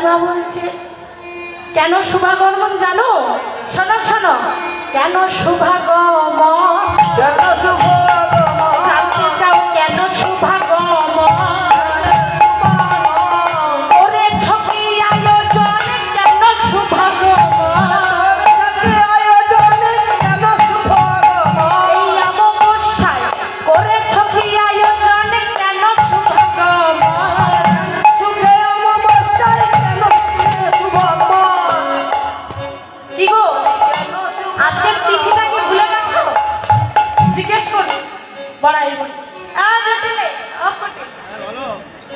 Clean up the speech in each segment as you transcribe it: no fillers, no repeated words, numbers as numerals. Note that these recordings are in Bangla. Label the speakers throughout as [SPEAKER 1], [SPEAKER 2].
[SPEAKER 1] মা বলছে কেন শুভাগমন জানো? শোনো শোনো, কেন শুভাগমন? জানতে চাও কেন শুভাগমন? ওরে ছবি আয়োজন কেন শুভাগমন? এই অমাবস্যায় করে ছবি আয়োজন কেন শুভাগমন? কি গো, আজকের তিথিটা কি ভুলে গেছো? জিজ্ঞেস করছি বড়াই বলি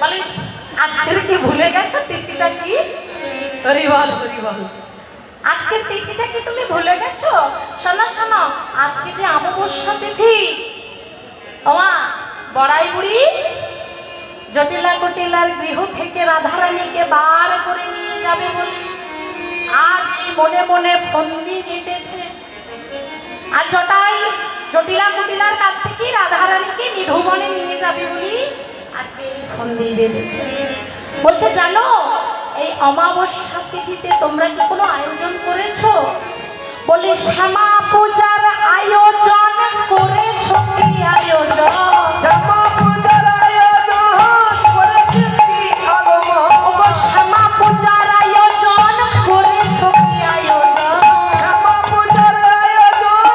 [SPEAKER 1] বলি আজকের কি ভুলে গেছো? তিথিটা কি? হরি বল হরি বল। আজকের তিথিটা কি তুমি ভুলে গেছো? শোনো শোনো, আজকে যে অমাবস্যা তিথি, ওমা বড়াই বুড়ি জটিলা কটিলার গৃহ থেকে রাধারানীকে বার করে নিয়ে যাবে বলে আজ এই মনে মনে ফন্দি দিতেছে। আর জটিলা কুটিলার কাছ থেকে রাধারানীকে নিধুবনে নিয়ে যাবে বলি আজকে এই ফন্দি দিতেছে। বলছে জানো, এই অমাবস্যা তিথিতে তোমরা কি কোনো আয়োজন করেছো? বলি শ্যামা পূজার আয়োজন করেছো কি? আয়োজন শ্যামা পূজার আয়োজন করেছো কি? আগমন শ্যামা পূজার আয়োজন করেছো কি? আয়োজন শ্যামা পূজার আয়োজন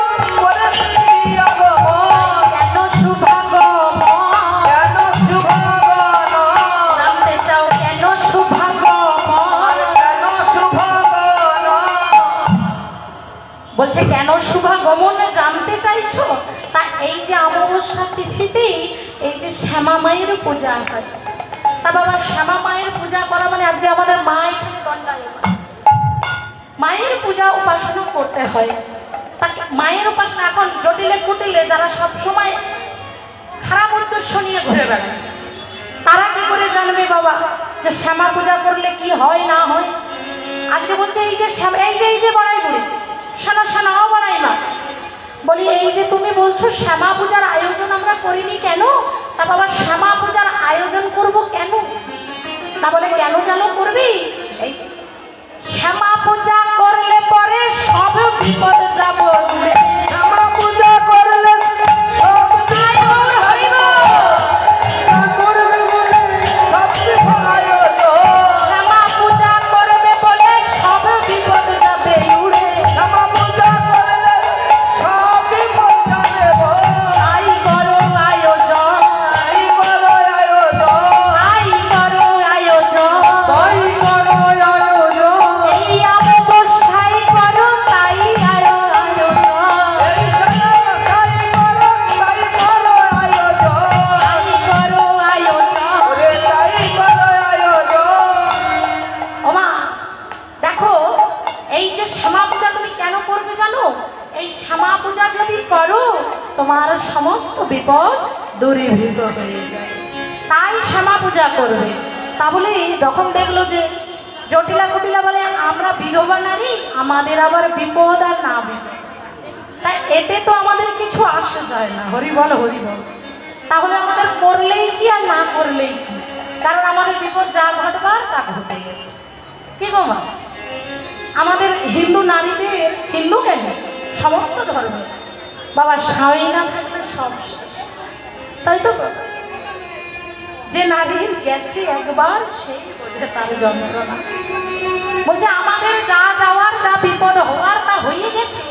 [SPEAKER 1] করেছো কি? আগমন কেন শুভাগমন? কেন শুভাগমন? জানতে চাও কেন শুভাগমন? কেন শুভাগমন? বলছে কেন শুভাগমন জানতে চাইছো? তা এই যে অমাবস্যা তিথিতে এই যে শ্যামা মায়ের পূজা হয়, তা বাবা শ্যামা মায়ের পূজা করা মানে আজকে আমাদের মা এখানে দণ্ডায়মান, মায়ের পূজা উপাসনা করতে হয়। তাকে মায়ের উপাসনা এখন জটিলে কুটিলে যারা সব সময় খারাপ উদ্দেশ্য নিয়ে ঘুরে বেড়ায়, তারা কি করে জানবে বাবা যে শ্যামা পূজা করলে কি হয় না হয়? আজকে বলছে এই যে এই যে বড়াই বুড়ি, শোনো শোনো বড়াই মা, বলি এই যে তুমি বলছো শ্যামা পূজার আয়োজন আমরা করিনি কেন? তা বাবা শ্যামা পূজার আয়োজন করব কেন? তা বলে কেন জানো করবি? এই শ্যামা পূজা করলে পরে সব বিপদ যাব দূরে। শ্যামা পূজা করলে সব বিপদ হইব। শ্যামা পূজা করবে বলে সব বিপদ যাবে উড়ে। শ্যামা পূজা করলে সব বিপদ যাবে আই করো আয়োজন, আই করো আয়োজন, আই করো আয়োজন, তাই করো আয়োজন। এই অমাবস্যায় করো তাই আয়োজন, এই অমাবস্যায় করো তাই করো আয়োজন, তাই করো আয়োজন, ওরে তাই করো আয়োজন। ওমা দেখো, এই যে শ্যামা পূজা তুমি কেন করবে জানো? এই শ্যামা পূজা যদি করো তোমার সমস্ত বিপদ দূরীভূত হয়ে যায়, তাই শ্যামা পূজা করবে। তা বলে যখন দেখলো যে জটিলা কুটিলা বলে আমরা বিধবা নারী, আমাদের আবার বিপদ আর না বিপদ, তাই এতে তো আমাদের কিছু আসে যায় না। হরি বল হরি বল। তাহলে আমাদের করলেই কি আর না করলেই কি, কারণ আমাদের বিপদ যা ঘটবার তা ঘটে গেছে। কি গো মা, আমাদের হিন্দু নারীদের, হিন্দু কেন সমস্ত ধর্মের বাবা স্বামী না থাকলে সব শেষ, তাই তো? যে নারীর গেছে একবার সেই বোঝে তার যন্ত্রণা। বলছে আমাদের যা যাওয়ার যা বিপদ হওয়ার তা হয়ে গেছে,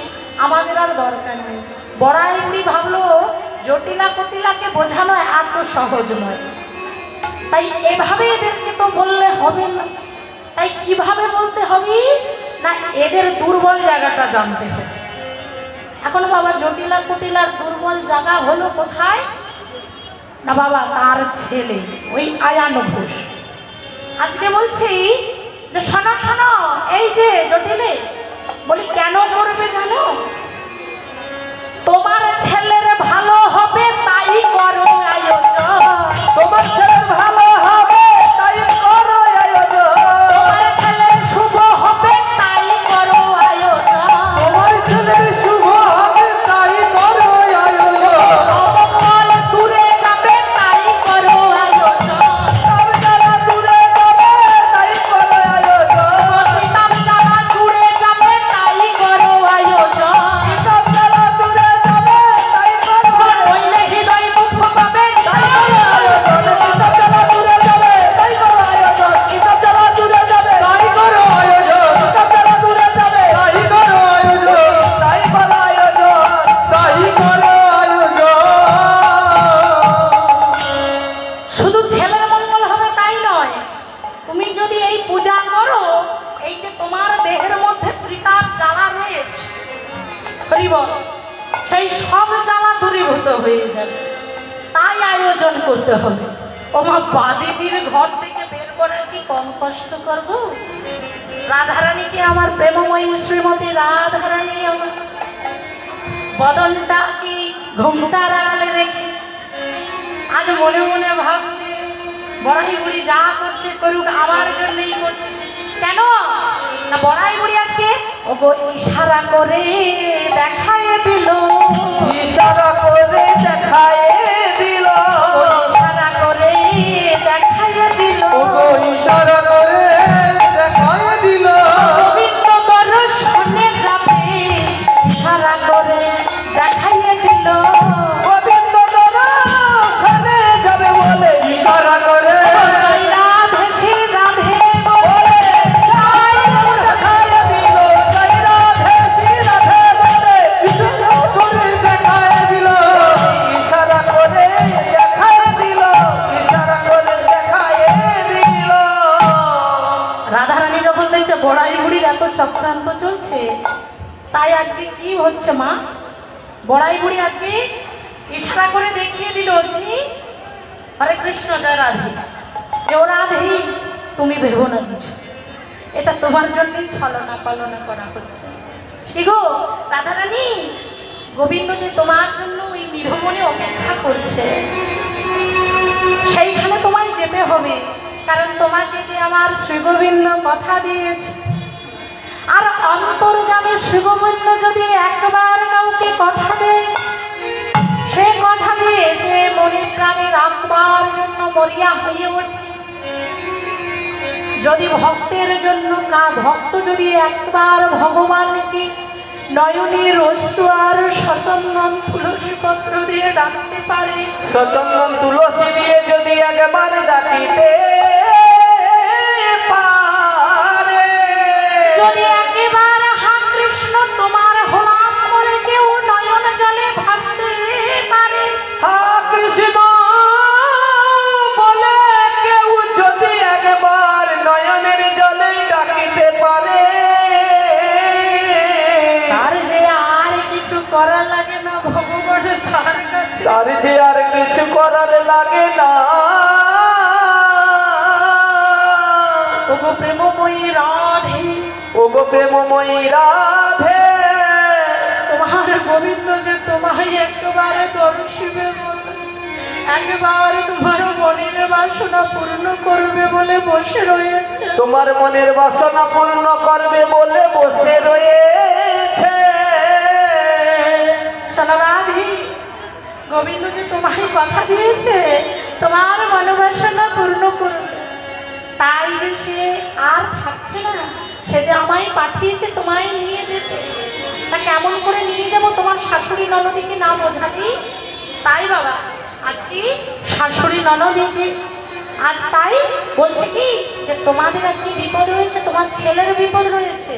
[SPEAKER 1] আমাদের আর দরকার নেই। বড়াই বুড়ি ভাবলো জটিলা কটিলাকে বোঝানো এত সহজ নয়, তাই এভাবে এদেরকে তো বললে হবে না। তাই কিভাবে বলতে হবে না, এদের দুর্বল জায়গাটা জানতে হবে। এখন বাবা জটিলা কুটিলার দুর্বল জায়গা হলো কোথায় না বাবা, তার ছেলে ওই আয়ান ঘোষ। আজকে বলছি যে শোনো শোনো, এই যে জটিলে বলি কেন করবে জানো? তোমার ছেলের ভালো হবে তাই করো আয়োজন, তোমার ছেলের ভালো হবে তাই করো আয়োজন, তোমার ছেলের শুভ হবে তাই করো আয়োজন, তোমার ছেলের শুভ হবে তাই করো আয়োজন, অমঙ্গল দূরে যাবে তাই করো আয়োজন, সব জ্বালা দূরে যাবে তাই করো আয়োজন। এই পূজা করো, এই যে তোমার দেহের মধ্যে ত্রিতাপ জ্বালা রয়েছে হরিবল, সেই সব জ্বালা দূরীভূত হয়ে যাবে। তাই আয়োজন করতে হবে। ওমা বাদিদির ঘর থেকে বের করার কি কম কষ্ট করবো? রাধারানীকে আমার প্রেমময়ী শ্রীমতী রাধারানী আমার বদনটা কি ঘুমটার আড়ালে রেখে আজ মনে মনে ভাবছে বড়াই বুড়ি যা করছে করুক, আমার জন্যই করছে। কেন না বড়াই বুড়ি আজকে ওগো ইশারা করে দেখায় দিল,
[SPEAKER 2] ইশারা করে দেখায় দিল,
[SPEAKER 1] ইশারা করে দেখায় দিল,
[SPEAKER 2] ইশারা করে দেখায় দিল।
[SPEAKER 1] গোবিন্দ দর্শনে যাবে ইশারা করে দেখাইয়ে দিল,
[SPEAKER 2] গোবিন্দ দর্শনে যাবে বলে ইশারা করে
[SPEAKER 1] জয় রাধে শ্রী রাধে বলে
[SPEAKER 2] দেখায় দিল, জয় রাধে শ্রী রাধে বলে ইশারা করে দেখায় দিল, ইশারা করে দেখায় দিল, ইশারা করে দেখায় দিল।
[SPEAKER 1] রাধারানী যখন দেখছে বড়াই বুড়ির এত চক্রান্ত চলছে, তাই আজকে কি হচ্ছে মা, বড়াই বুড়ি আজকে ইশারা করে দেখিয়ে দিল যে হরে কৃষ্ণ জয় রাধে, যে ও রাধে তুমি ভেবো না কিছু, এটা তোমার জন্যই ছলনা পালনা করা হচ্ছে। কি গো রাধারানী, গোবিন্দ যে তোমার জন্য ওই নিধমনে অপেক্ষা করছে, সেইখানে তোমায় যেতে হবে, কারণ তোমাকে যে আমার শ্রীগোবিন্দ কথা দিয়েছে। আর অন্তর্যামী শ্রীগোবিন্দ যদি একবার কাউকে কথা দেয়, সে কথা দিয়েছে মনে প্রাণে রাখবার জন্য মরিয়া হয়ে ওঠে। যদি ভক্তের জন্য ভক্ত যদি একবার ভগবানকে নয়নের অশ্রু আর সচন্দন তুলসী পত্র দিয়ে ডাকতে পারে,
[SPEAKER 2] সচন্দন তুলসী দিয়ে যদি একবার ডাকিতে পারে,
[SPEAKER 1] যদি একেবার হা কৃষ্ণ তোমার হলাম করে কেউ নয়ন জলে ভাসতে পারে,
[SPEAKER 2] হা কৃষ্ণ বলে কেউ যদি একবার নয়নের জলে ডাকিতে পারে,
[SPEAKER 1] তার যে আর কিছু করা লাগে না ভগবানের তার কাছে,
[SPEAKER 2] তার যে আর কিছু করার লাগে না।
[SPEAKER 1] ওগো প্রেমময়ী রাধে,
[SPEAKER 2] ওগো প্রেমময়ী রাধে,
[SPEAKER 1] তোমার গোবিন্দ যে তোমায় একেবারে দর্শিবে বলে, একেবারে তোমার মনের বাসনা পূর্ণ করবে বলে বসে রয়েছে,
[SPEAKER 2] তোমার মনের বাসনা পূর্ণ করবে বলে বসে রয়েছে।
[SPEAKER 1] শোনো রাধে, গোবিন্দ যে তোমায় কথা দিয়েছে তোমার মনোবাসনা পূর্ণ করবে, তাই যে সে আর থাকছে না, সে যে আমায় পাঠিয়েছে তোমায় নিয়ে যেতে। তা কেমন করে নিয়ে যাব তোমার শাশুড়ি ননদীকে না বোঝালি? তাই বাবা আজকে শাশুড়ি ননদীকে আজ তাই বলছে কি যে তোমাদের আজকে বিপদ রয়েছে, তোমার ছেলের বিপদ রয়েছে,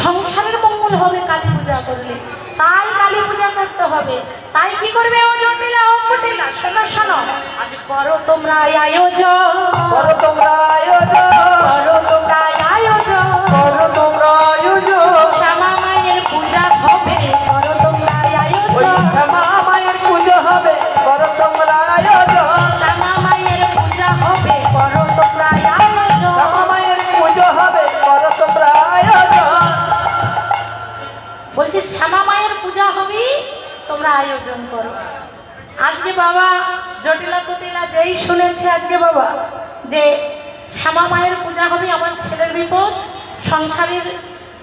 [SPEAKER 1] সংসারের মঙ্গল হবে কালী পূজা করলে, তাই কালী পূজা করতে হবে। তাই কি করবে ও জটিলা ও কুটিলা, শোনো শোনো, আজ করো তোমরা আয়োজন,
[SPEAKER 2] করো তোমরা আয়োজন,
[SPEAKER 1] করো তোমরা আয়োজন,
[SPEAKER 2] করো তোমরা আয়োজন,
[SPEAKER 1] শ্যামা মায়ের পূজা হবে, করো তোমরা
[SPEAKER 2] ওই
[SPEAKER 1] আয়োজন,
[SPEAKER 2] শ্যামা মায়ের পুজো হবে, করো তোমরা আয়োজন,
[SPEAKER 1] শ্যামা মায়ের পূজা হবে, করো তোমরা আয়োজন।
[SPEAKER 2] শ্যামা মায়ের পুজো হবে, করো তোমরা আয়োজন।
[SPEAKER 1] বলছি শ্যামা মায়ের পূজা হবে, তোমরা আয়োজন করো। আজকে বাবা জটিলা কুটিলা যেই শুনেছে আজকে বাবা যে শ্যামা মায়ের পূজা হবে, আমার ছেলের বিপদ, সংসারের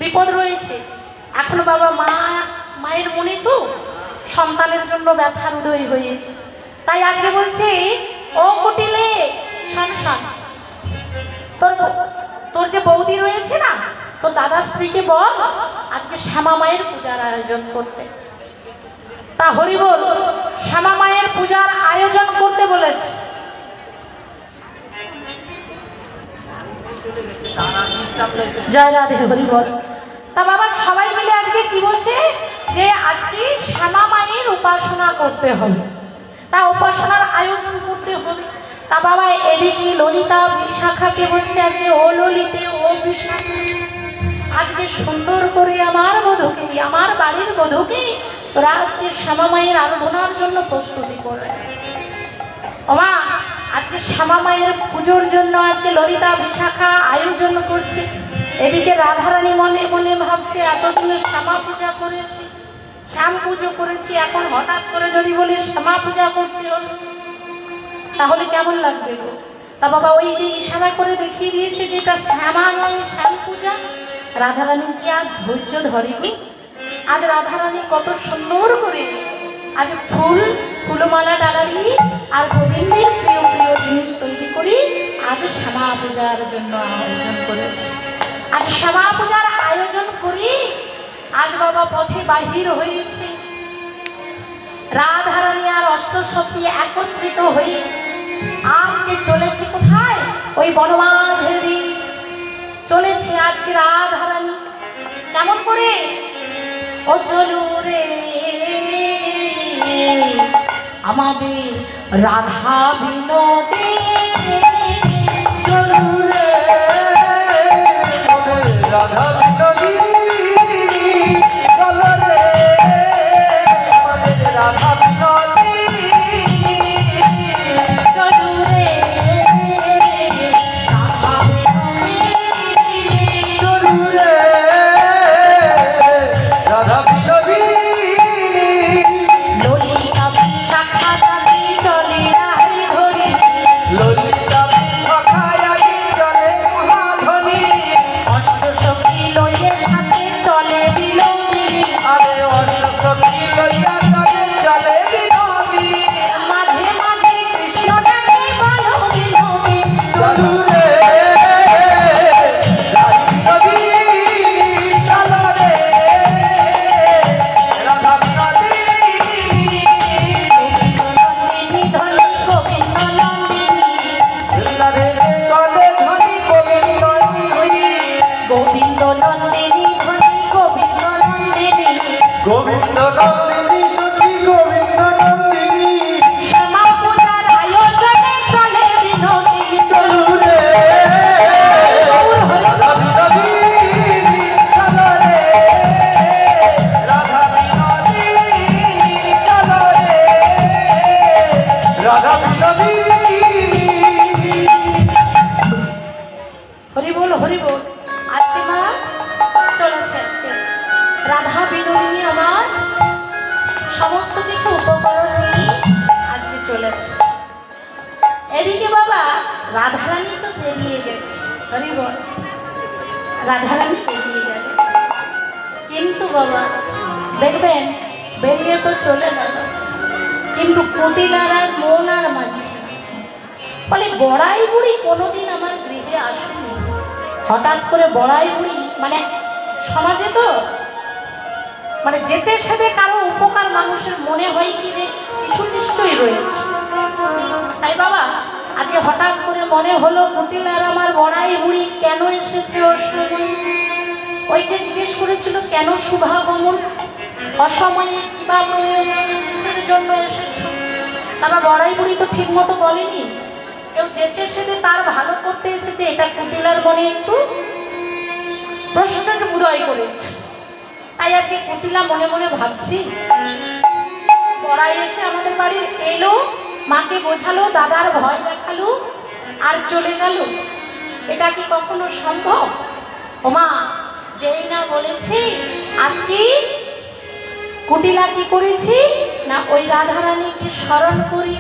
[SPEAKER 1] বিপদ রয়েছে, এখন বাবা মায়ের মনে তো সন্তানের জন্য ব্যথার উদয় হয়েছে, তাই আজকে বলছি ও কুটিলে শোন শোন, তোর যে বৌদি রয়েছে না, তো দাদার স্ত্রীকে বল আজকে শ্যামা মায়ের পূজার আয়োজন করতে। তা হরি বল, শ্যামা মায়ের পূজার আয়োজন করতে বলেছে। জয় রাধে, হরি বল। তা বাবা সবাই মিলে আজকে কি বলছে যে আজকে শ্যামা মায়ের উপাসনা করতে হবে, তা উপাসনার আয়োজন করতে হবে। তা বাবা এদিকে ললিতা বিশাখাকে বলছে আজকে ও ললিতে ও বিশাখা, আজকে সুন্দর করে আমার বধূকে, আমার বাড়ির বধূকে তোরা আজকে শ্যামা মায়ের আরাধনার জন্য প্রস্তুতি করবে। ওমা আজকে শ্যামা মায়ের পুজোর জন্য আজকে ললিতা বিশাখা আয়োজন করছে। এদিকে রাধারানী মনে মনে ভাবছে এতদিনে শ্যামা পূজা করেছি, শ্যাম পুজো করেছি, এখন হঠাৎ করে যদি বলি শ্যামা পূজা করতে হলো তাহলে কেমন লাগবে গো? তা বাবা ওই যে ইশারা করে দেখিয়ে দিয়েছে যেটা শ্যামা নয় শ্যাম পূজা, রাধারানী কি আর ধৈর্য ধরে গো? আজ রাধারানী কত সুন্দর করে আজ ফুলমালা ডালারি আর গোবিন্দের প্রিয় প্রিয় জিনিস তৈরি করি আজ শ্যামা পূজার জন্য আয়োজন করেছে। আজ শ্যামা পূজার আয়োজন করি আজ বাবা পথে বাহির হয়েছে। রাধারানী আর অষ্টসখী একত্রিত হয়ে আজকে চলেছে কোথায়? ওই বনমাঝের চলেছে আজকে রাধারানী। কেমন করে? ও চলু রে আমাদের রাধা বিনোদে, চলু রে
[SPEAKER 2] রাধা বিনোদী চলো রে আমাদের রাধা বিনোদী,
[SPEAKER 1] চলু রে রাধা বিনোদে,
[SPEAKER 2] চলো রে রাধা বিনোদী,
[SPEAKER 1] ললিতা বিশাখা দাবি চলে রাহি ধরে,
[SPEAKER 2] ললিতা বিশাখায় আগে চলে মহাধনী,
[SPEAKER 1] অষ্টসখী লইয়ে সাথে চলে বিলোকিনী,
[SPEAKER 2] আরে অষ্টসখী লইয়া চলে চলে বিনোদী,
[SPEAKER 1] মাঝে মাঝে কৃষ্ণ ডাকে বলো বিনোদী,
[SPEAKER 2] চলো রে রাধা বিনোদী, চলো রে রাধা বিনোদী,
[SPEAKER 1] নন্দিনী ধনী গোবিন্দ নন্দিনী,
[SPEAKER 2] রাধে চলে ধনী গোবিন্দ ধনী,
[SPEAKER 1] গোবিন্দ নন্দিনী ধনী গোবিন্দ নন্দিনী,
[SPEAKER 2] গোবিন্দ নন্দিনী সখী গোবিন্দ নন্দিনী,
[SPEAKER 1] শ্যামা পূজার আয়োজনে চলে বিনোদিনী,
[SPEAKER 2] চলো রে রাধা বিনোদী, চলো রে রাধা বিনোদী, চলো রে রাধা বিনোদী।
[SPEAKER 1] হরি বল হরি বল। আজকে মা চলেছে আজকে রাধা বিনোদিনী আমার সমস্ত কিছু উপকরণ নিয়ে আজকে চলেছে। এদিকে বাবা রাধারানী তো বেরিয়ে গেছে, হরি বল, রাধারানী বেরিয়ে গেল, কিন্তু বাবা দেখবেন বেরিয়ে তো চলে গেল, কিন্তু কুটিলার আর মন আর মানছে না। বলে বড়াই বুড়ি কোনোদিন আমার গৃহে আসেনি, হঠাৎ করে বড়াই বুড়ি মানে সমাজে তো মানে যেতে সাথে কারো উপকার মানুষের মনে হয় কি যে কিছু নিশ্চয়ই রয়েছে। তাই বাবা আজকে হঠাৎ করে মনে হলো কুটিলার আমার বড়াই বুড়ি কেন এসেছে অষ্টমী। ওই যে জিজ্ঞেস করেছিল কেন শুভাগমন, অসময়ে কিবা প্রয়োজনের জন্য এসেছ। তারপর বড়াই বুড়ি তো ঠিক মতো বলেনি, কেউ যেচে সেতে তার ভালো করতে এসেছে, এটা কুটিলার মনে একটু প্রশ্নটাকে উদয় করেছে। তাই আজকে কুটিলা মনে মনে ভাবছি বড়াই এসে আমাদের বাড়ির এলো, মাকে বোঝালো, দাদার ভয় দেখালো আর চলে গেল, এটা কি কখনো সম্ভব? ওমা যেই না বলেছি আজকে কুটিলা কি করেছি না ওই রাধারানীকে স্মরণ করি,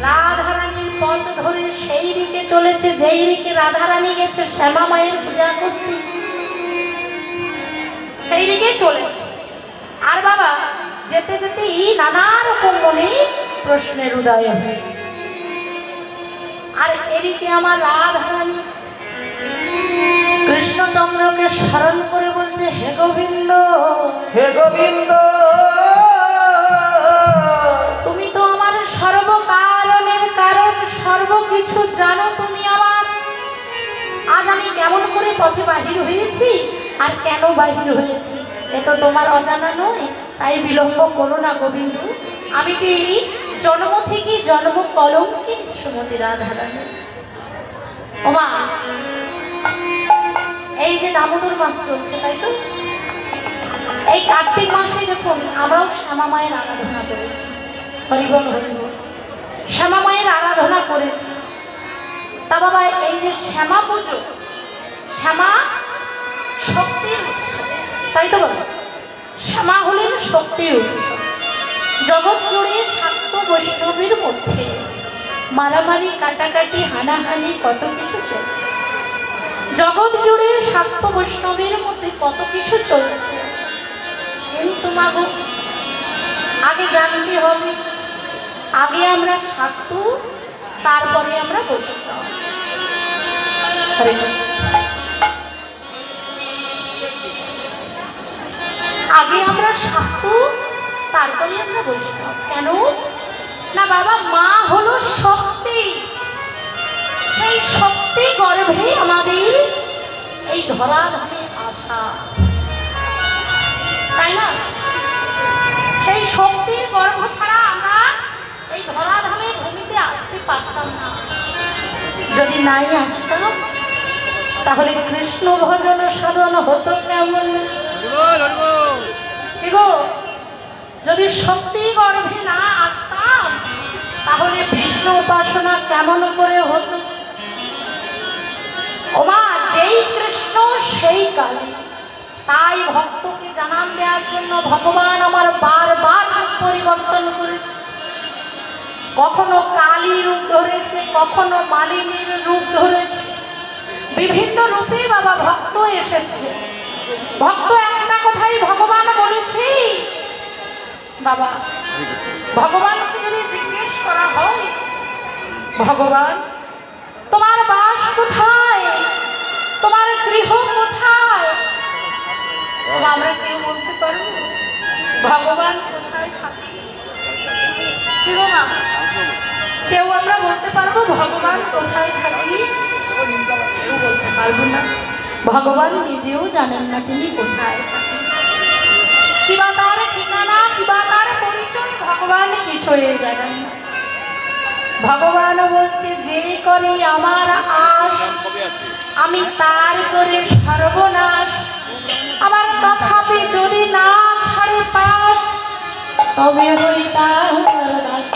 [SPEAKER 1] রাধারানীর পথ ধরে সেই দিকে চলেছে যেই দিকে রাধারানী গেছে শ্যামা মায়ের পূজা করতে, সেই দিকে চলেছে। আর বাবা যেতে যেতেই নানা রকম মনে প্রশ্নের উদয় হয়েছে। আর এদিকে আমার রাধারানী কৃষ্ণচন্দ্রকে স্মরণ করে বলছে হে গোবিন্দ,
[SPEAKER 2] হে গোবিন্দ
[SPEAKER 1] তুমি তো আমার সর্বকারণের কারণ, সর্বকিছু জানো তুমি আমার। আজ আমি কেমন করে পথে বাহির হয়েছি আর কেন বাহির হয়েছি এ তো তোমার অজানা নয়, তাই বিলম্ব করো না গোবিন্দ। আমি যে জন্ম থেকে জন্ম কলঙ্কিনী শ্রীমতী রাধারানী। ওমা, এই যে দামোদর মাস চলছে, তাই তো? এই কার্তিক মাসে দেখুন আমরাও শ্যামা মায়ের আরাধনা করেছি। হরিবল হরিবল, শ্যামা মায়ের আরাধনা করেছি। তা বাবা, এই যে শ্যামা পুজো, শ্যামা শক্তির উৎস, তাই তো বাবা? শ্যামা হলেন শক্তির উৎস। জগৎ জুড়ে শাক্ত বৈষ্ণবীর মধ্যে মারামারি, কাটাকাটি, হানাহানি কত কিছু চলছে। জগৎ জুড়ে শাক্ত বৈষ্ণবীর মধ্যে কত কিছু চলছে, কিন্তু মাগো আগে জানতে হবে, আগে আমরা শাক্ত, তারপরে আমরা বৈষ্ণব। আগে আমরা শাক্ত, তারপরে আমরা বৈষ্ণব। কেন না বাবা, মা হলো শক্তি। সেই শক্তি গর্ভে আমাদের এই ধরাধামে আসা, তাই না? সেই শক্তির গর্ভ ছাড়া আমরা এই ধরাধামে ভূমিতে আসতে পারতাম না। যদি নাই আসতাম তাহলে কৃষ্ণ ভজন সাধন হতো কেমন? যদি শক্তি গর্ভে না আসতাম তাহলে বিষ্ণু উপাসনা কেমন করে হতো? ওমা, যেই কৃষ্ণ সেই কালী। তাই ভক্তকে জানান দেওয়ার জন্য ভগবান আমার বারবার রূপ পরিবর্তন করেছে। কখনো কালী রূপ ধরেছে, কখনো মালিনীর রূপ ধরেছে। বিভিন্ন রূপে বাবা ভক্ত এসেছে। ভক্ত একটা কথাই ভগবান বলেছি বাবা, ভগবানকে যদি জিজ্ঞেস করা হয়, ভগবান তোমার বাস কোথায়, তোমার গৃহ কোথায়, আমরা কেউ বলতে পারবো ভগবান কোথায় থাকে? না, কেউ আমরা বলতে পারবো ভগবান কোথায় থাকি? কেউ বলতে পারবো না। ভগবান নিজেও জানেন না তিনি কোথায় থাকেন, কিবা তার ঠিকানা, কিবা তার পরিচয় ভগবান কিছুই জানেন না। ভগবান বলছে, যে করি আমার আশ আমি তার করে সর্বনাশ। আমার তথাপি যদি না ছাড়ে পাশ, তবে হই তার দাস।